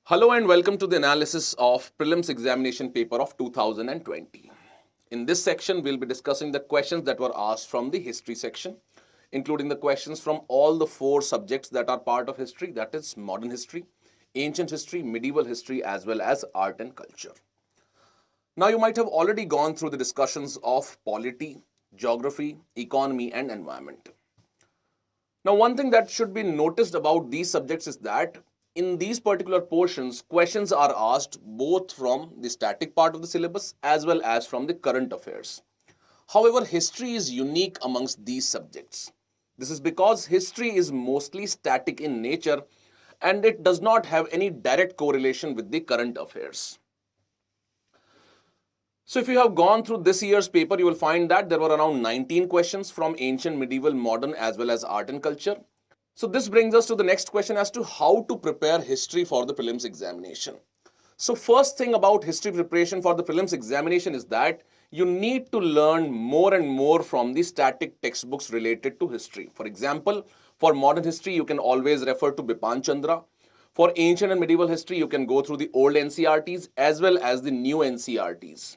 Hello and welcome to the analysis of Prelims Examination paper of 2020. In this section, we'll be discussing the questions that were asked from the history section, including the questions from all the four subjects that are part of history, that is modern history, ancient history, medieval history, as well as art and culture. Now, you might have already gone through the discussions of polity, geography, economy, and environment. Now, one thing that should be noticed about these subjects is that in these particular portions, questions are asked both from the static part of the syllabus as well as from the current affairs. However, history is unique amongst these subjects. This is because history is mostly static in nature and it does not have any direct correlation with the current affairs. So if you have gone through this year's paper, you will find that there were around 19 questions from ancient, medieval, modern, as well as art and culture. So this brings us to the next question as to how to prepare history for the prelims examination. So first thing about history preparation for the prelims examination is that you need to learn more and more from the static textbooks related to history. For example, for modern history, you can always refer to Bipan Chandra. For ancient and medieval history, you can go through the old NCRTs as well as the new NCRTs.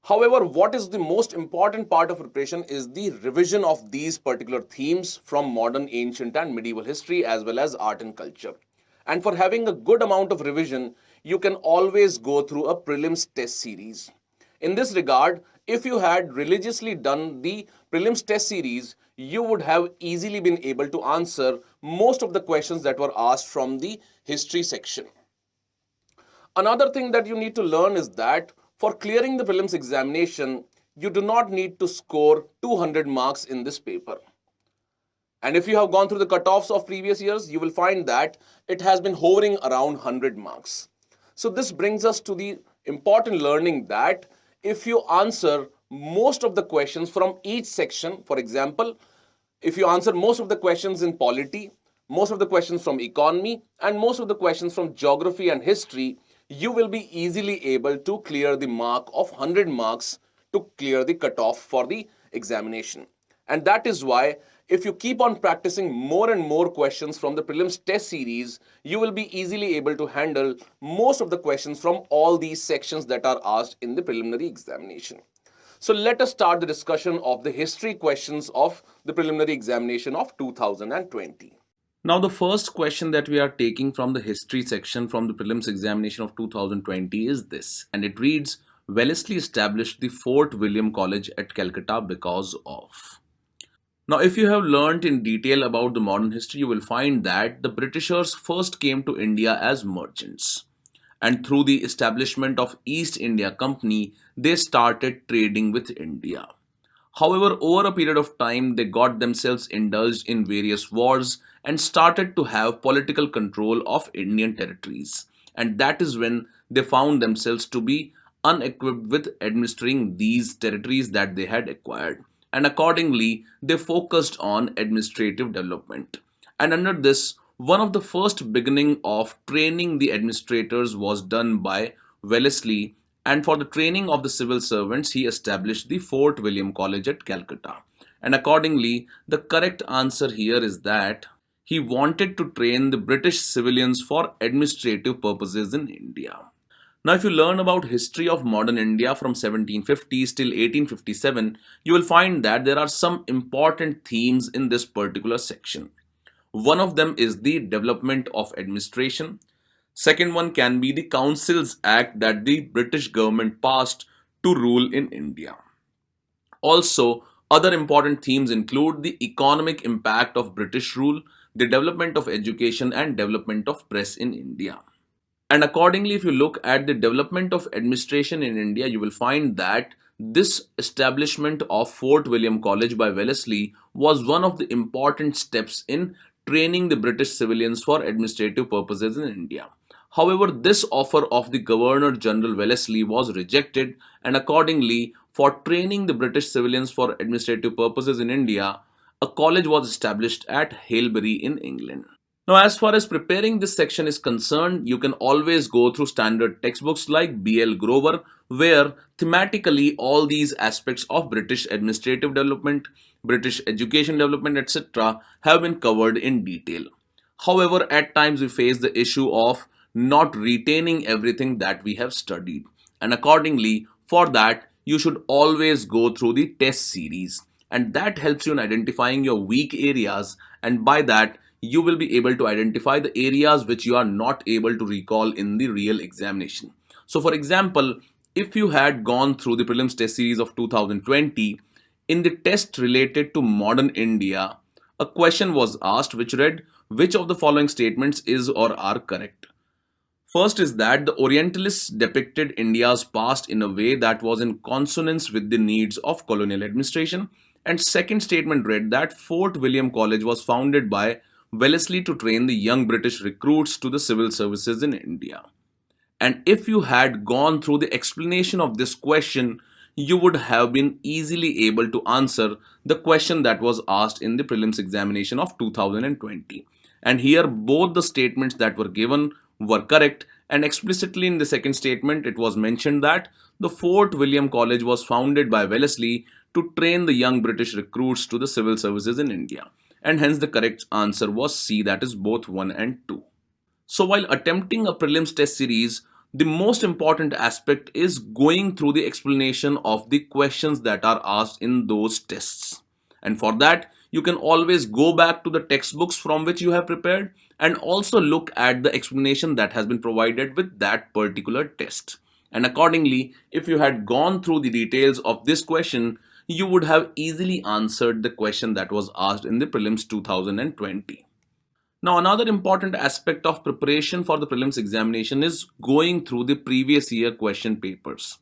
However, what is the most important part of preparation is the revision of these particular themes from modern, ancient, and medieval history as well as art and culture. And for having a good amount of revision, you can always go through a prelims test series. In this regard, if you had religiously done the prelims test series, you would have easily been able to answer most of the questions that were asked from the history section. Another thing that you need to learn is that for clearing the prelims examination, you do not need to score 200 marks in this paper. And if you have gone through the cutoffs of previous years, you will find that it has been hovering around 100 marks. So this brings us to the important learning that if you answer most of the questions from each section, for example, if you answer most of the questions in polity, most of the questions from economy, and most of the questions from geography and history, you will be easily able to clear the mark of 100 marks to clear the cutoff for the examination. And that is why if you keep on practicing more and more questions from the prelims test series, you will be easily able to handle most of the questions from all these sections that are asked in the preliminary examination. So let us start the discussion of the history questions of the preliminary examination of 2020. Now, the first question that we are taking from the history section from the prelims examination of 2020 is this, and it reads, Wellesley established the Fort William College at Calcutta because of. Now, if you have learnt in detail about the modern history, you will find that the Britishers first came to India as merchants. And through the establishment of East India Company, they started trading with India. However, over a period of time, they got themselves indulged in various wars and started to have political control of Indian territories. And that is when they found themselves to be unequipped with administering these territories that they had acquired. And accordingly, they focused on administrative development. And under this, one of the first beginning of training the administrators was done by Wellesley, and for the training of the civil servants, he established the Fort William College at Calcutta. And accordingly, the correct answer here is that he wanted to train the British civilians for administrative purposes in India. Now, if you learn about history of modern India from 1750s till 1857, you will find that there are some important themes in this particular section. One of them is the development of administration. Second one can be the Councils Act that the British government passed to rule in India. Also, other important themes include the economic impact of British rule, the development of education, and development of press in India. And accordingly, if you look at the development of administration in India, you will find that this establishment of Fort William College by Wellesley was one of the important steps in training the British civilians for administrative purposes in India. However, this offer of the Governor General Wellesley was rejected, and accordingly, for training the British civilians for administrative purposes in India, a college was established at Hailbury in England. Now, as far as preparing this section is concerned, you can always go through standard textbooks like B.L. Grover, where thematically all these aspects of British administrative development, British education development, etc., have been covered in detail. However, at times we face the issue of not retaining everything that we have studied. And accordingly, for that, you should always go through the test series, and that helps you in identifying your weak areas, and by that you will be able to identify the areas which you are not able to recall in the real examination. So for example, if you had gone through the prelims test series of 2020, in the test related to modern India, a question was asked which read, which of the following statements is or are correct? First is that the Orientalists depicted India's past in a way that was in consonance with the needs of colonial administration. And second statement read that Fort William College was founded by Wellesley to train the young British recruits to the civil services in India. And if you had gone through the explanation of this question, you would have been easily able to answer the question that was asked in the prelims examination of 2020. And here, both the statements that were given were correct, and explicitly in the second statement, it was mentioned that the Fort William College was founded by Wellesley to train the young British recruits to the civil services in India. And hence, the correct answer was C, that is both 1 and 2. So while attempting a prelims test series, the most important aspect is going through the explanation of the questions that are asked in those tests. And for that, you can always go back to the textbooks from which you have prepared and also look at the explanation that has been provided with that particular test. And accordingly, if you had gone through the details of this question, you would have easily answered the question that was asked in the prelims 2020. Now, another important aspect of preparation for the prelims examination is going through the previous year question papers.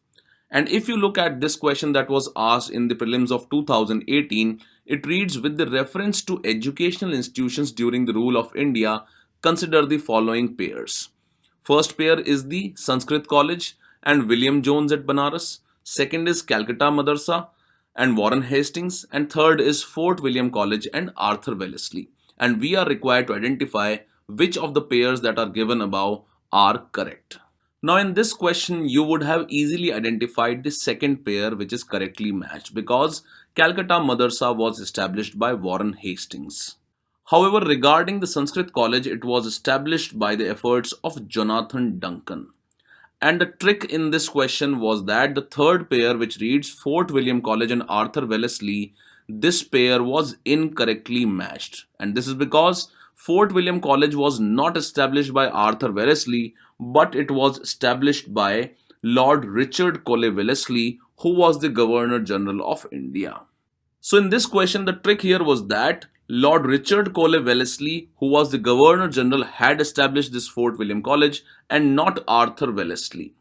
And if you look at this question that was asked in the prelims of 2018, it reads, with the reference to educational institutions during the rule of India, consider the following pairs. First pair is the Sanskrit College and William Jones at Banaras. Second is Calcutta Madrasa and Warren Hastings. And third is Fort William College and Arthur Wellesley. And we are required to identify which of the pairs that are given above are correct. Now in this question, you would have easily identified the second pair which is correctly matched because Calcutta Madrasa was established by Warren Hastings. However, regarding the Sanskrit College, it was established by the efforts of Jonathan Duncan. And the trick in this question was that the third pair, which reads Fort William College and Arthur Wellesley, this pair was incorrectly matched. And this is because Fort William College was not established by Arthur Wellesley, but it was established by Lord Richard Cole Wellesley, who was the Governor General of India. So in this question, the trick here was that Lord Richard Cole Wellesley, who was the Governor General, had established this Fort William College and not Arthur Wellesley.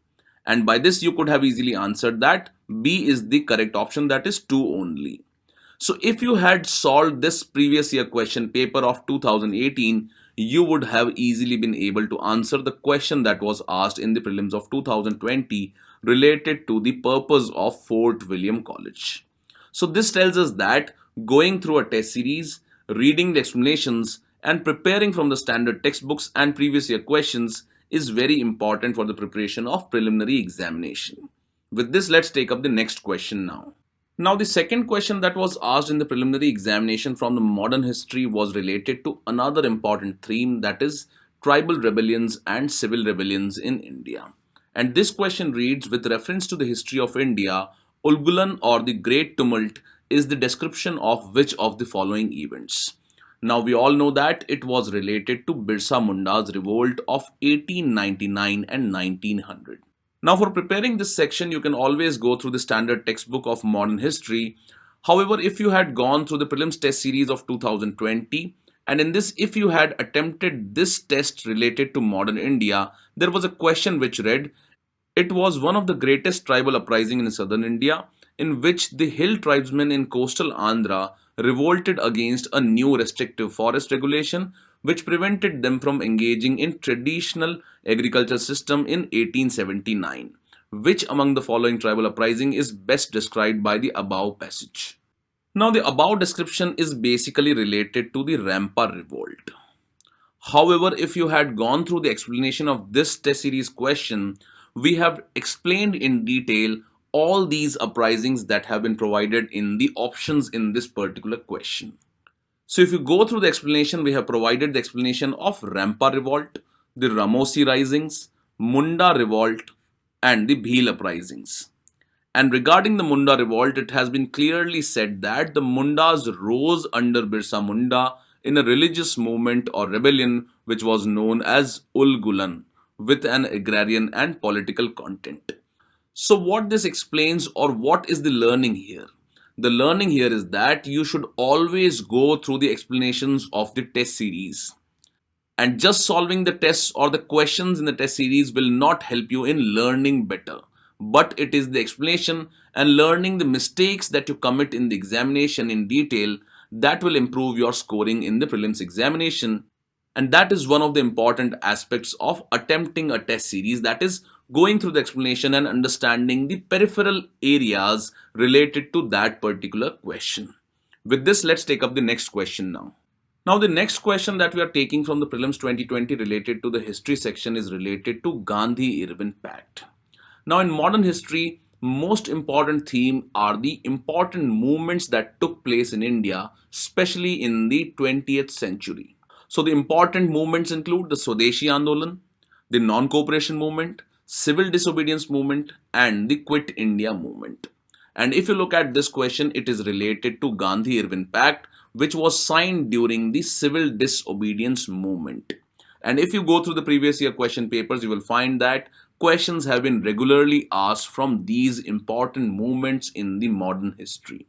And by this, you could have easily answered that B is the correct option, that is 2 only. So if you had solved this previous year question paper of 2018, you would have easily been able to answer the question that was asked in the prelims of 2020 related to the purpose of Fort William College. So this tells us that going through a test series, reading the explanations, and preparing from the standard textbooks and previous year questions is very important for the preparation of preliminary examination. With this, let's take up the next question now. Now, the second question that was asked in the preliminary examination from the modern history was related to another important theme, that is tribal rebellions and civil rebellions in India. And this question reads, with reference to the history of India, Ulgulan or the Great Tumult is the description of which of the following events? Now, we all know that it was related to Birsa Munda's revolt of 1899 and 1900. Now, for preparing this section, you can always go through the standard textbook of modern history. However, if you had gone through the prelims test series of 2020, and in this, if you had attempted this test related to modern India, there was a question which read, it was one of the greatest tribal uprisings in southern India, in which the hill tribesmen in coastal Andhra revolted against a new restrictive forest regulation which prevented them from engaging in traditional agriculture system in 1879. Which among the following tribal uprising is best described by the above passage? Now, the above description is basically related to the Rampar revolt. However, if you had gone through the explanation of this test series question, we have explained in detail all these uprisings that have been provided in the options in this particular question. So if you go through the explanation, we have provided the explanation of Rampar revolt, the Ramosi Risings, Munda Revolt, and the Bhil Uprisings. And regarding the Munda revolt, it has been clearly said that the Mundas rose under Birsa Munda in a religious movement or rebellion which was known as Ulgulan, with an agrarian and political content. So, what this explains, or what is the learning here? The learning here is that you should always go through the explanations of the test series. And just solving the tests or the questions in the test series will not help you in learning better. But it is the explanation and learning the mistakes that you commit in the examination in detail that will improve your scoring in the prelims examination. And that is one of the important aspects of attempting a test series, that is, going through the explanation and understanding the peripheral areas related to that particular question. With this, let's take up the next question now. Now, the next question that we are taking from the Prelims 2020 related to the history section is related to Gandhi-Irwin Pact. Now, in modern history, most important theme are the important movements that took place in India, especially in the 20th century. So, the important movements include the Swadeshi Andolan, the non-cooperation movement, civil disobedience movement, and the Quit India movement. And if you look at this question, it is related to Gandhi-Irwin Pact, which was signed during the civil disobedience movement. And if you go through the previous year question papers, you will find that questions have been regularly asked from these important movements in the modern history.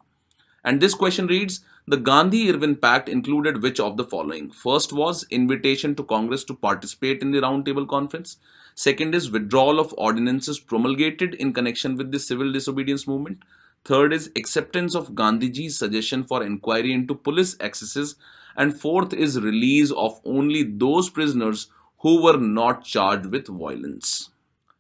And this question reads, the Gandhi-Irwin Pact included which of the following? First was invitation to Congress to participate in the Round Table Conference. Second is withdrawal of ordinances promulgated in connection with the civil disobedience movement. Third is acceptance of Gandhiji's suggestion for inquiry into police excesses. And fourth is release of only those prisoners who were not charged with violence.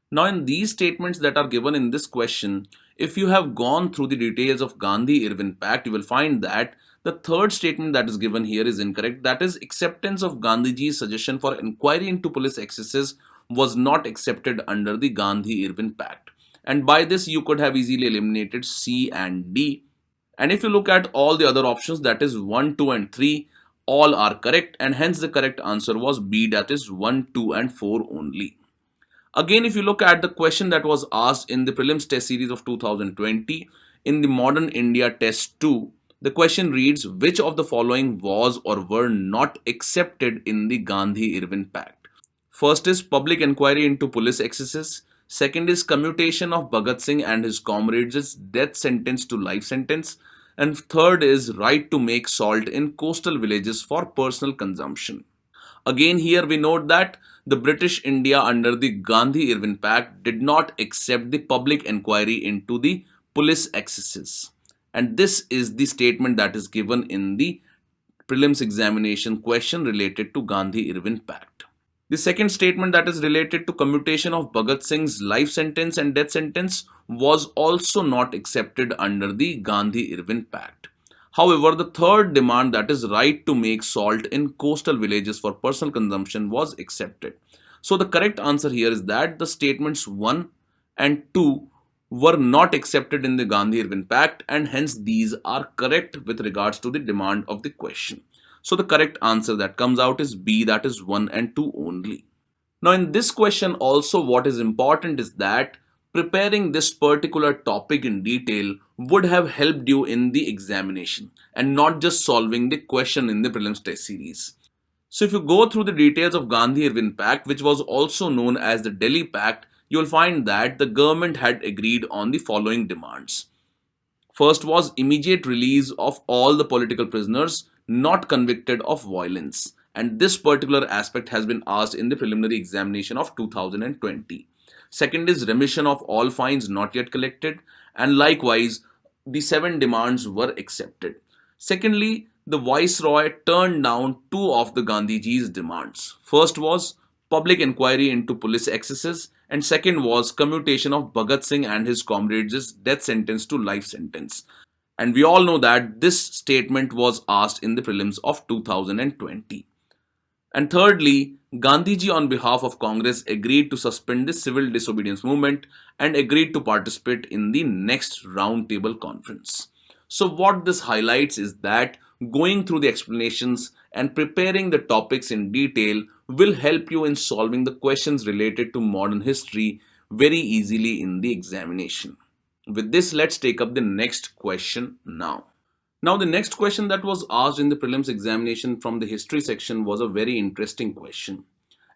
Now, in these statements that are given in this question, if you have gone through the details of Gandhi-Irwin Pact, you will find that the third statement that is given here is incorrect. That is, acceptance of Gandhiji's suggestion for inquiry into police excesses was not accepted under the Gandhi-Irwin Pact. And by this, you could have easily eliminated C and D. And if you look at all the other options, that is 1, 2, and 3, all are correct. And hence, the correct answer was B, that is 1, 2, and 4 only. Again, if you look at the question that was asked in the prelims test series of 2020, in the Modern India Test 2, the question reads, which of the following was or were not accepted in the Gandhi-Irwin Pact? First is public inquiry into police excesses. Second is commutation of Bhagat Singh and his comrades' death sentence to life sentence. And third is right to make salt in coastal villages for personal consumption. Again, here we note that the British India under the Gandhi-Irwin Pact did not accept the public inquiry into the police excesses. And this is the statement that is given in the prelims examination question related to Gandhi-Irwin Pact. The second statement that is related to commutation of Bhagat Singh's life sentence and death sentence was also not accepted under the Gandhi-Irwin Pact. However, the third demand, that is right to make salt in coastal villages for personal consumption, was accepted. So the correct answer here is that the statements 1 and 2 were not accepted in the Gandhi-Irwin Pact, and hence these are correct with regards to the demand of the question. So the correct answer that comes out is B, that is 1 and 2 only. Now in this question also, what is important is that preparing this particular topic in detail would have helped you in the examination and not just solving the question in the prelims test series. So if you go through the details of Gandhi-Irwin Pact, which was also known as the Delhi Pact, you will find that the government had agreed on the following demands. First was immediate release of all the political prisoners not convicted of violence. And this particular aspect has been asked in the preliminary examination of 2020. Second is remission of all fines not yet collected, and likewise the 7 demands were accepted. Secondly, the Viceroy turned down 2 of the Gandhiji's demands. First was public inquiry into police excesses, and second was commutation of Bhagat Singh and his comrades' death sentence to life sentence. And we all know that this statement was asked in the prelims of 2020. And thirdly, Gandhiji on behalf of Congress agreed to suspend the civil disobedience movement and agreed to participate in the next round table conference. So what this highlights is that going through the explanations and preparing the topics in detail will help you in solving the questions related to modern history very easily in the examination. With this, let's take up the next question now. Now, the next question that was asked in the prelims examination from the history section was a very interesting question.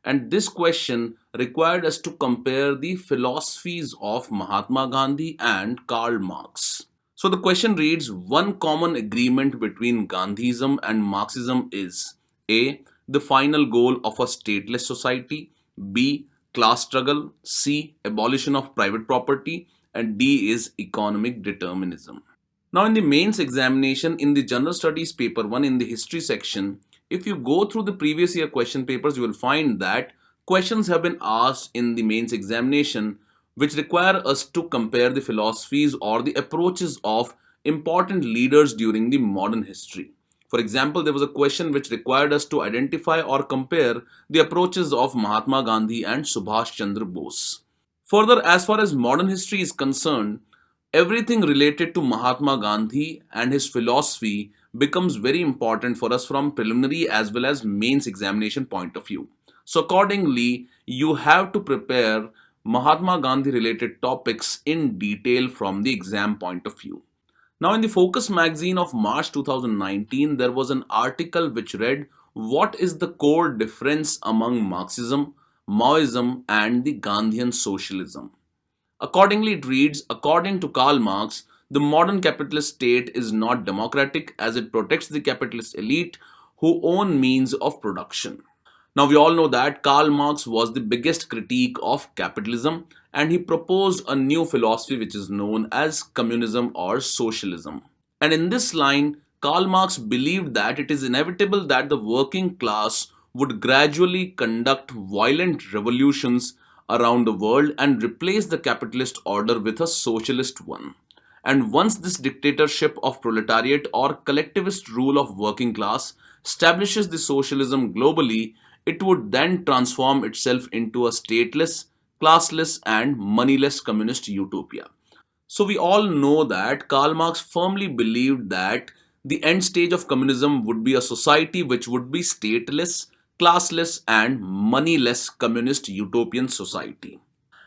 And this question required us to compare the philosophies of Mahatma Gandhi and Karl Marx. So the question reads, one common agreement between Gandhism and Marxism is A. The final goal of a stateless society, B. Class struggle, C. Abolition of private property, and D is economic determinism. Now, in the mains examination in the general studies paper 1 in the history section, if you go through the previous year question papers, you will find that questions have been asked in the mains examination which require us to compare the philosophies or the approaches of important leaders during the modern history. For example, there was a question which required us to identify or compare the approaches of Mahatma Gandhi and Subhash Chandra Bose. Further, as far as modern history is concerned, everything related to Mahatma Gandhi and his philosophy becomes very important for us from preliminary as well as mains examination point of view. So accordingly, you have to prepare Mahatma Gandhi related topics in detail from the exam point of view. Now, in the Focus magazine of March 2019, there was an article which read, what is the core difference among Marxism, Maoism, and the Gandhian socialism? Accordingly, it reads, according to Karl Marx, the modern capitalist state is not democratic as it protects the capitalist elite who own means of production. Now, we all know that Karl Marx was the biggest critique of capitalism and he proposed a new philosophy which is known as communism or socialism. And in this line, Karl Marx believed that it is inevitable that the working class would gradually conduct violent revolutions around the world and replace the capitalist order with a socialist one. And once this dictatorship of proletariat or collectivist rule of working class establishes the socialism globally, it would then transform itself into a stateless, classless, and moneyless communist utopia. So we all know that Karl Marx firmly believed that the end stage of communism would be a society which would be stateless, classless, and moneyless communist utopian society.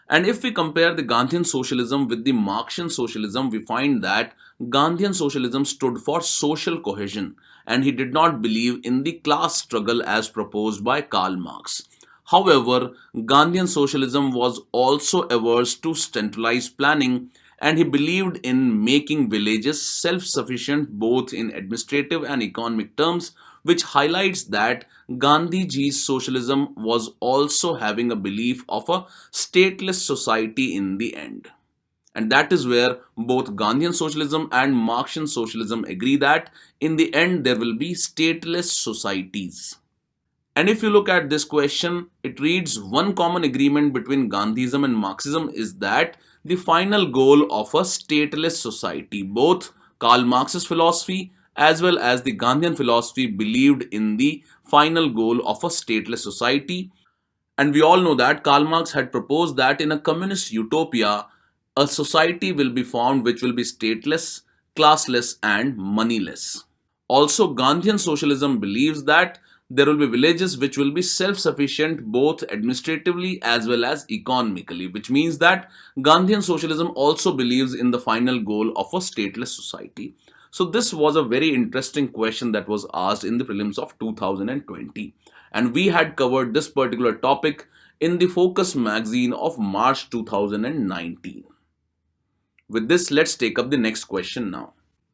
And if we compare the Gandhian socialism with the Marxian socialism, we find that Gandhian socialism stood for social cohesion and he did not believe in the class struggle as proposed by Karl Marx. However, Gandhian socialism was also averse to centralized planning and he believed in making villages self-sufficient both in administrative and economic terms, which highlights that Gandhiji's socialism was also having a belief of a stateless society in the end. And that is where both Gandhian socialism and Marxian socialism agree that in the end there will be stateless societies. And if you look at this question, it reads, one common agreement between Gandhism and Marxism is that the final goal of a stateless society. Both Karl Marx's philosophy as well as the Gandhian philosophy believed in the final goal of a stateless society. And we all know that Karl Marx had proposed that in a communist utopia, a society will be formed which will be stateless, classless, and moneyless. Also, Gandhian socialism believes that there will be villages which will be self-sufficient both administratively as well as economically, which means that Gandhian socialism also believes in the final goal of a stateless society. So this was a very interesting question that was asked in the prelims of 2020. And we had covered this particular topic in the Focus magazine of March 2019. With this, let's take up the next question now.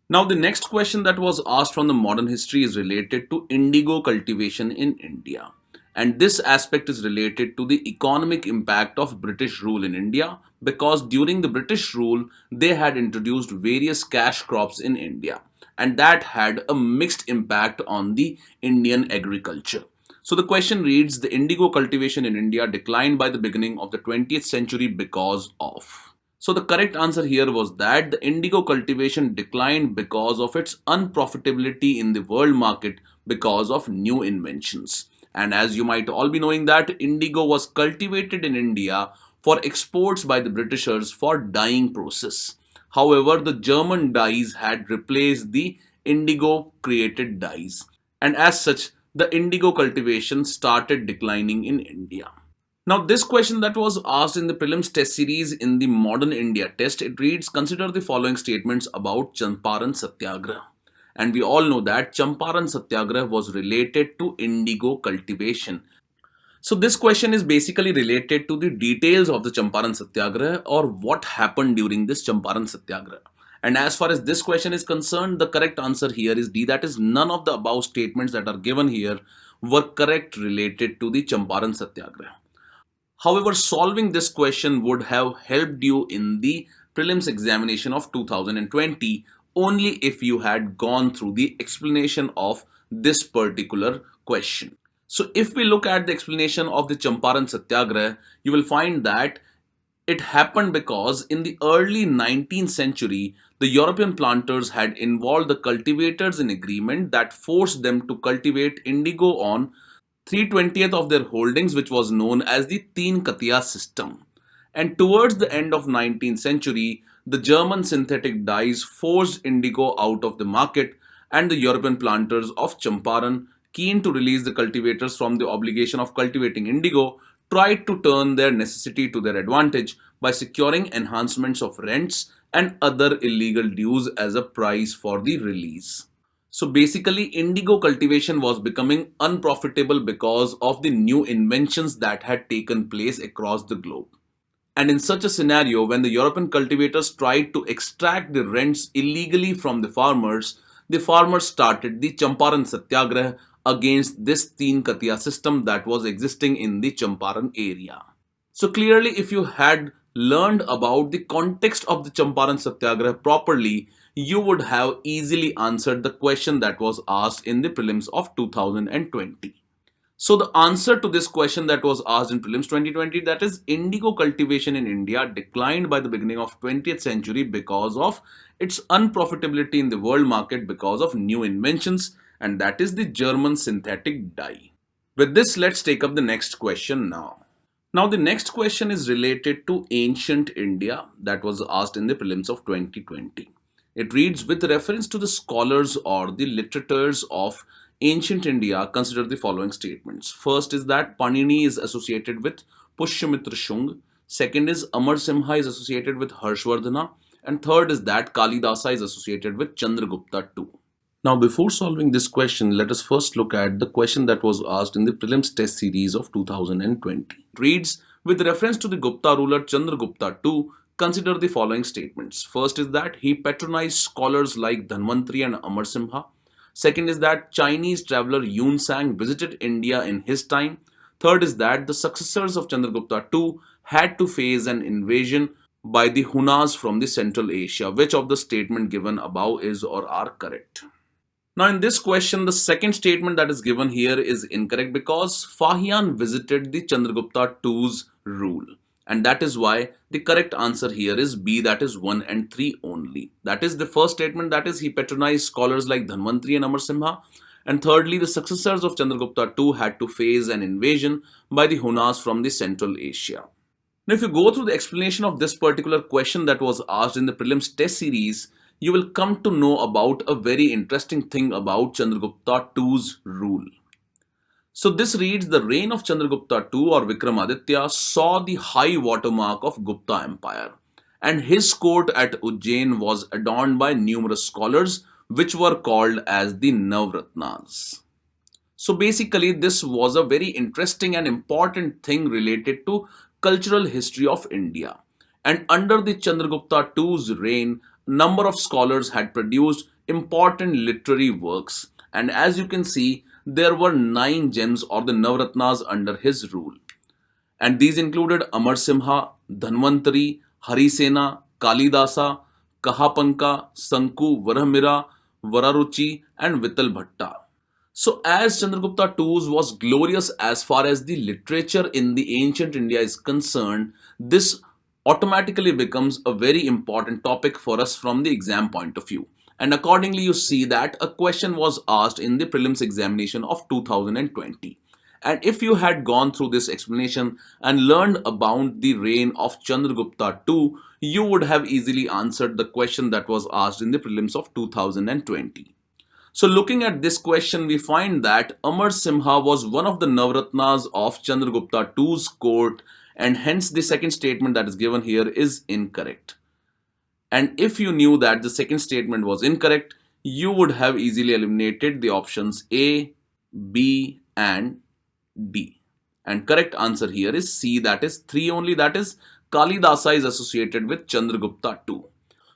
Now, the next question that was asked from the modern history is related to indigo cultivation in India. And this aspect is related to the economic impact of British rule in India because during the British rule, they had introduced various cash crops in India. And that had a mixed impact on the Indian agriculture. So the question reads, the indigo cultivation in India declined by the beginning of the 20th century because of. So the correct answer here was that the indigo cultivation declined because of its unprofitability in the world market because of new inventions. And as you might all be knowing that indigo was cultivated in India for exports by the Britishers for dyeing process. However, the German dyes had replaced the indigo created dyes. And as such, the indigo cultivation started declining in India. Now, this question that was asked in the prelims test series in the Modern India test, it reads, consider the following statements about Champaran Satyagraha. And we all know that Champaran Satyagraha was related to indigo cultivation. So this question is basically related to the details of the Champaran Satyagraha or what happened during this Champaran Satyagraha. And as far as this question is concerned, the correct answer here is D. That is, none of the above statements that are given here were correct related to the Champaran Satyagraha. However, solving this question would have helped you in the prelims examination of 2020 only if you had gone through the explanation of this particular question. So if we look at the explanation of the Champaran Satyagraha, you will find that it happened because in the early 19th century, the European planters had involved the cultivators in agreement that forced them to cultivate indigo on 3/20th of their holdings, which was known as the Teen Katiya system. And towards the end of 19th century, the German synthetic dyes forced indigo out of the market, and the European planters of Champaran, keen to release the cultivators from the obligation of cultivating indigo, tried to turn their necessity to their advantage by securing enhancements of rents and other illegal dues as a price for the release. So basically, indigo cultivation was becoming unprofitable because of the new inventions that had taken place across the globe. And in such a scenario, when the European cultivators tried to extract the rents illegally from the farmers started the Champaran Satyagraha against this Teen Katiya system that was existing in the Champaran area. So clearly, if you had learned about the context of the Champaran Satyagraha properly, you would have easily answered the question that was asked in the prelims of 2020. So the answer to this question that was asked in prelims 2020, that is, indigo cultivation in India declined by the beginning of 20th century because of its unprofitability in the world market because of new inventions, and that is the German synthetic dye. With this, let's take up the next question now. Now, the next question is related to ancient India that was asked in the prelims of 2020. It reads, with reference to the scholars or the literatures of ancient India, consider the following statements. First is that Panini is associated with Pushyamitra Shung. Second is Amar Simha is associated with Harshvardhana. And third is that Kalidasa is associated with Chandragupta too. Now, before solving this question, let us first look at the question that was asked in the prelims test series of 2020. It reads, with reference to the Gupta ruler Chandragupta II, consider the following statements. First is that he patronized scholars like Dhanvantri and Amar Simha. Second is that Chinese traveler Yun Sang visited India in his time. Third is that the successors of Chandragupta II had to face an invasion by the Hunas from the Central Asia. Which of the statement given above is or are correct? Now, in this question, the second statement that is given here is incorrect because Fahian visited the Chandragupta II's rule. And that is why the correct answer here is B, that is 1 and 3 only. That is the first statement, that is he patronized scholars like Dhanvantri and Amar Simha. And thirdly, the successors of Chandragupta II had to face an invasion by the Hunas from the Central Asia. Now, if you go through the explanation of this particular question that was asked in the prelims test series, you will come to know about a very interesting thing about Chandragupta II's rule. So this reads, the reign of Chandragupta II or Vikramaditya saw the high watermark of Gupta Empire, and his court at Ujjain was adorned by numerous scholars which were called as the Navratnas. So basically, this was a very interesting and important thing related to cultural history of India. And under the Chandragupta II's reign, number of scholars had produced important literary works. And as you can see, there were 9 gems or the Navratnas under his rule. And these included Amar Simha, Dhanvantari, Harisena, Kalidasa, Kahapanka, Sanku, Varhamira, Vararuchi, and Vittal Bhatta. So as Chandragupta II's was glorious as far as the literature in the ancient India is concerned, this automatically becomes a very important topic for us from the exam point of view. And accordingly, you see that a question was asked in the prelims examination of 2020. And if you had gone through this explanation and learned about the reign of Chandragupta II, you would have easily answered the question that was asked in the prelims of 2020. So looking at this question, we find that Amar Simha was one of the Navratnas of Chandragupta II's court, and hence the second statement that is given here is incorrect. And if you knew that the second statement was incorrect, you would have easily eliminated the options A, B, and D. And correct answer here is C, that is 3 only, that is Kalidasa is associated with Chandragupta II.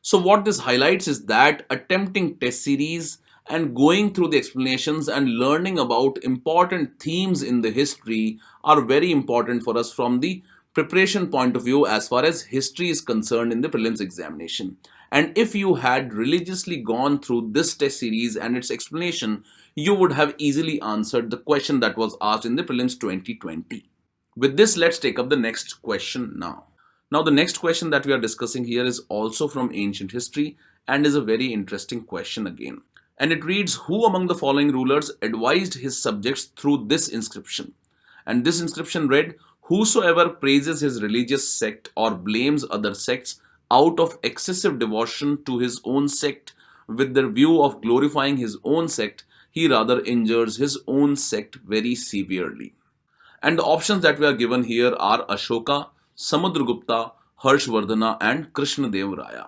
So what this highlights is that attempting test series and going through the explanations and learning about important themes in the history are very important for us from the preparation point of view as far as history is concerned in the prelims examination. And if you had religiously gone through this test series and its explanation, you would have easily answered the question that was asked in the prelims 2020. With this, let's take up the next question now. Now, the next question that we are discussing here is also from ancient history and is a very interesting question again. And it reads, who among the following rulers advised his subjects through this inscription? And this inscription read, whosoever praises his religious sect or blames other sects out of excessive devotion to his own sect with the view of glorifying his own sect, he rather injures his own sect very severely. And the options that we are given here are Ashoka, Samudragupta, Harshvardhana, and Krishnadev Raya.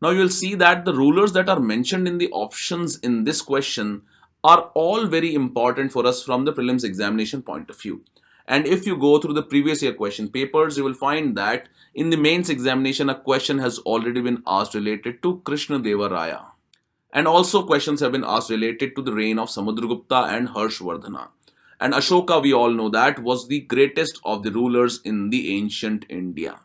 Now you will see that the rulers that are mentioned in the options in this question are all very important for us from the prelims examination point of view. And if you go through the previous year question papers, you will find that in the mains examination, a question has already been asked related to Krishnadeva Raya. And also questions have been asked related to the reign of Samudragupta and Harshvardhana. And Ashoka, we all know that, was the greatest of the rulers in the ancient India.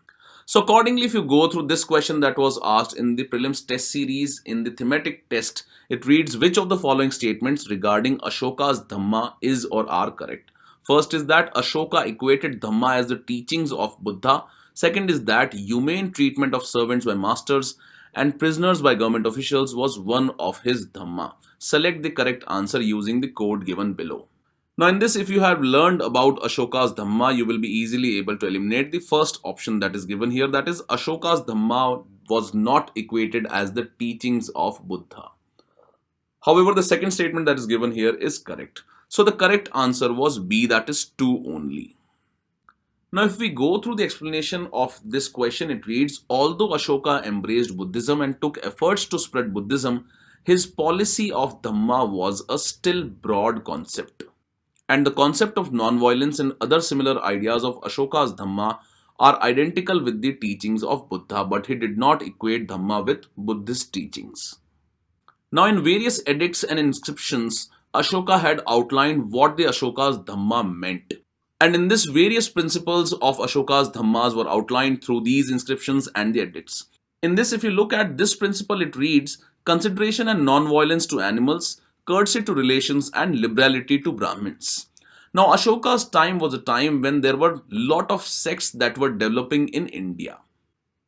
So accordingly, if you go through this question that was asked in the prelims test series in the thematic test, it reads, which of the following statements regarding Ashoka's Dhamma is or are correct? First is that Ashoka equated Dhamma as the teachings of Buddha. Second is that humane treatment of servants by masters and prisoners by government officials was one of his Dhamma. Select the correct answer using the code given below. Now in this, if you have learned about Ashoka's Dhamma, you will be easily able to eliminate the first option that is given here, that is Ashoka's Dhamma was not equated as the teachings of Buddha. However, the second statement that is given here is correct. So the correct answer was B, that is 2 only. Now if we go through the explanation of this question, it reads, although Ashoka embraced Buddhism and took efforts to spread Buddhism, his policy of Dhamma was a still broad concept. And the concept of non-violence and other similar ideas of Ashoka's Dhamma are identical with the teachings of Buddha, but he did not equate Dhamma with Buddhist teachings. Now in various edicts and inscriptions, Ashoka had outlined what the Ashoka's Dhamma meant. And in this, various principles of Ashoka's Dhammas were outlined through these inscriptions and the edicts. In this, if you look at this principle, it reads, consideration and non-violence to animals, courtesy to relations, and liberality to Brahmins. Now, Ashoka's time was a time when there were a lot of sects that were developing in India.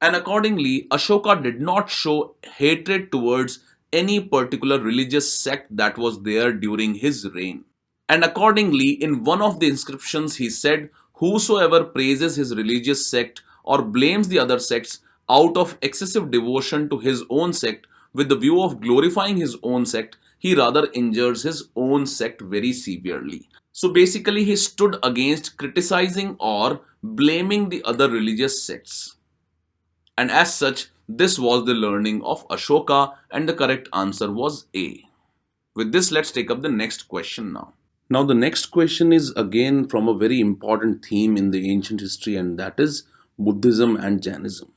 And accordingly, Ashoka did not show hatred towards any particular religious sect that was there during his reign. And accordingly, in one of the inscriptions, he said, whosoever praises his religious sect or blames the other sects out of excessive devotion to his own sect with the view of glorifying his own sect, he rather injures his own sect very severely. So basically, he stood against criticizing or blaming the other religious sects. And as such, this was the learning of Ashoka, and the correct answer was A. With this, let's take up the next question now. Now, the next question is again from a very important theme in the ancient history, and that is Buddhism and Jainism.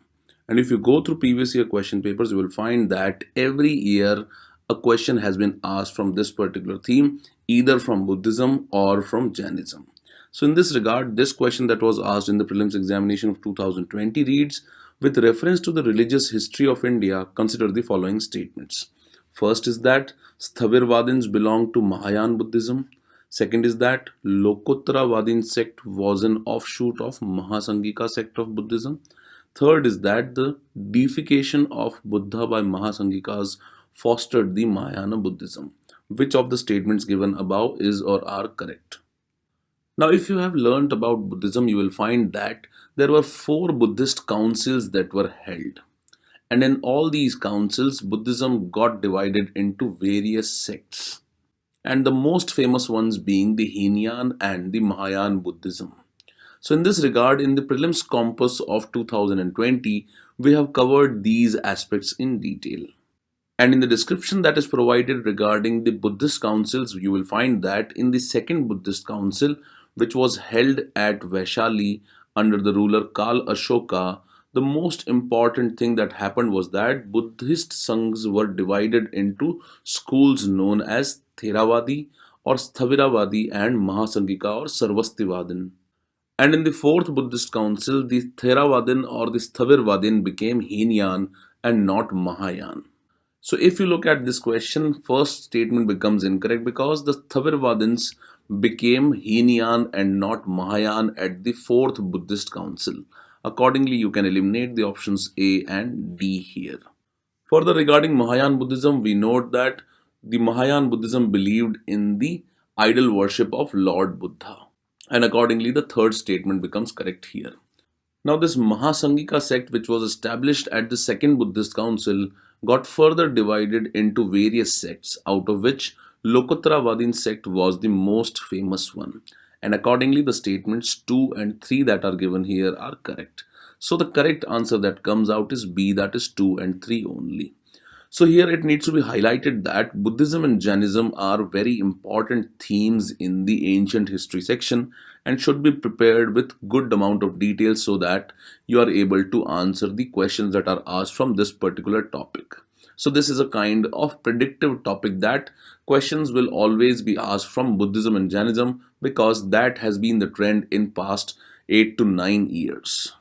And if you go through previous year question papers, you will find that every year a question has been asked from this particular theme, either from Buddhism or from Jainism. So in this regard, this question that was asked in the prelims examination of 2020 reads, with reference to the religious history of India, consider the following statements. First is that Sthavirvadins belong to Mahayana Buddhism. Second is that Lokottara sect was an offshoot of Mahasangika sect of Buddhism. Third is that the deification of Buddha by Mahasangikas fostered the Mahayana Buddhism. Which of the statements given above is or are correct? Now, if you have learnt about Buddhism, you will find that there were 4 Buddhist councils that were held. And in all these councils, Buddhism got divided into various sects, and the most famous ones being the Hinayan and the Mahayana Buddhism. So, in this regard, in the Prelims Compass of 2020, we have covered these aspects in detail. And in the description that is provided regarding the Buddhist councils, you will find that in the second Buddhist council, which was held at Vaishali under the ruler Kal Ashoka, the most important thing that happened was that Buddhist Sanghs were divided into schools known as Theravadi or Sthaviravadi and Mahasangika or Sarvastivadin. And in the fourth Buddhist council, the Theravadin or the Sthavirvadin became Hinayan and not Mahayan. So if you look at this question, first statement becomes incorrect because the Thavirvadins became Hinayan and not Mahayan at the fourth Buddhist council. Accordingly, you can eliminate the options A and D here. Further, regarding Mahayan Buddhism, we note that the Mahayan Buddhism believed in the idol worship of Lord Buddha. And accordingly, the third statement becomes correct here. Now, this Mahasangika sect, which was established at the Second Buddhist Council, got further divided into various sects, out of which Lokottaravadin sect was the most famous one. And accordingly, the statements 2 and 3 that are given here are correct. So, the correct answer that comes out is B, that is 2 and 3 only. So here it needs to be highlighted that Buddhism and Jainism are very important themes in the ancient history section and should be prepared with good amount of detail so that you are able to answer the questions that are asked from this particular topic. So this is a kind of predictive topic that questions will always be asked from Buddhism and Jainism because that has been the trend in past 8 to 9 years.